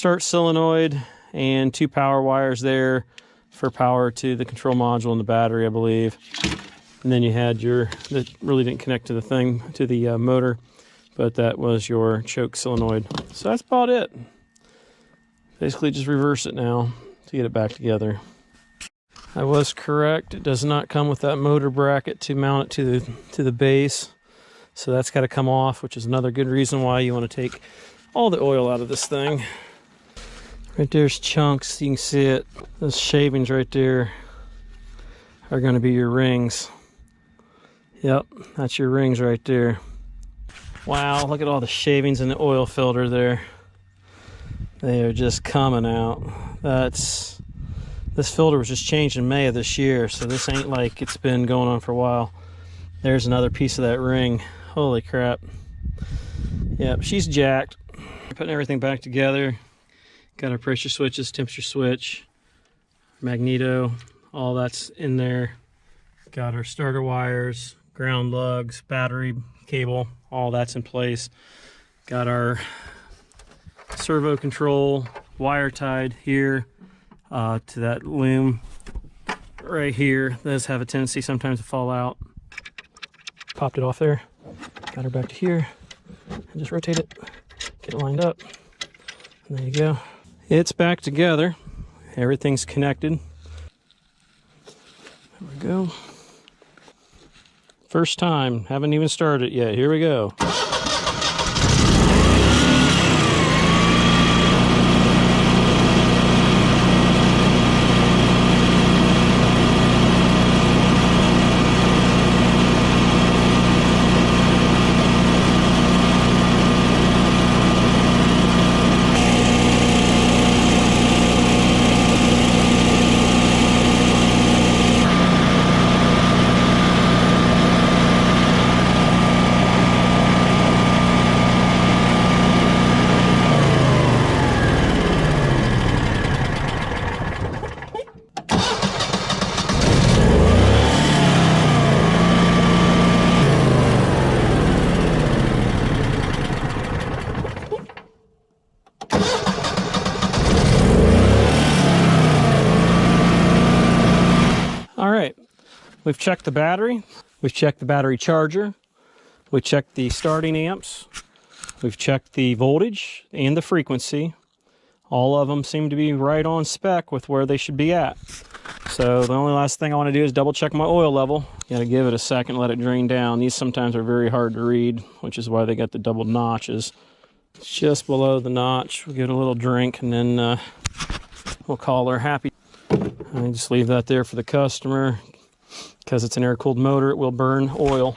start solenoid and 2 power wires there for power to the control module and the battery, I believe. And then you had that really didn't connect to the thing, to the motor, but that was your choke solenoid. So that's about it. Basically just reverse it now to get it back together. I was correct. It does not come with that motor bracket to mount it to the base. So that's got to come off, which is another good reason why you want to take all the oil out of this thing. Right there's chunks, you can see it. Those shavings right there are going to be your rings. Yep, that's your rings right there. Wow, look at all the shavings in the oil filter there. They are just coming out. This filter was just changed in May of this year, so this ain't like it's been going on for a while. There's another piece of that ring. Holy crap. Yep, she's jacked. Putting everything back together. Got our pressure switches, temperature switch, magneto, all that's in there. Got our starter wires, ground lugs, battery cable, all that's in place. Got our servo control wire tied here to that loom right here. Those have a tendency sometimes to fall out. Popped it off there. Got her back to here. And just rotate it. Get it lined up. And there you go. It's back together. Everything's connected. There we go. First time. Haven't even started yet. Here we go. We've checked the battery, we've checked the battery charger, we've checked the starting amps, we've checked the voltage and the frequency. All of them seem to be right on spec with where they should be at. So the only last thing I want to do is double check my oil level. You gotta give it a second, let it drain down. These sometimes are very hard to read, which is why they got the double notches. It's just below the notch. We'll give it a little drink and then we'll call her happy. I just leave that there for the customer. Because it's an air-cooled motor, it will burn oil.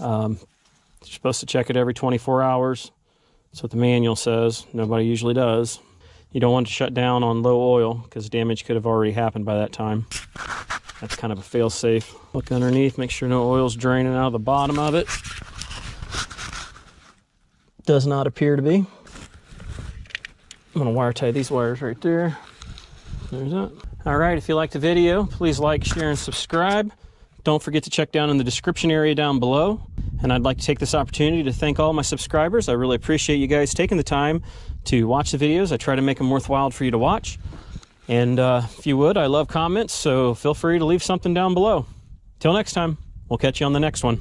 You're supposed to check it every 24 hours. That's what the manual says. Nobody usually does. You don't want to shut down on low oil because damage could have already happened by that time. That's kind of a fail-safe. Look underneath, make sure no oil's draining out of the bottom of it. Does not appear to be. I'm going to wire tie these wires right there. There's that. All right, if you liked the video, please like, share, and subscribe. Don't forget to check down in the description area down below. And I'd like to take this opportunity to thank all my subscribers. I really appreciate you guys taking the time to watch the videos. I try to make them worthwhile for you to watch. And if you would, I love comments, so feel free to leave something down below. Till next time, we'll catch you on the next one.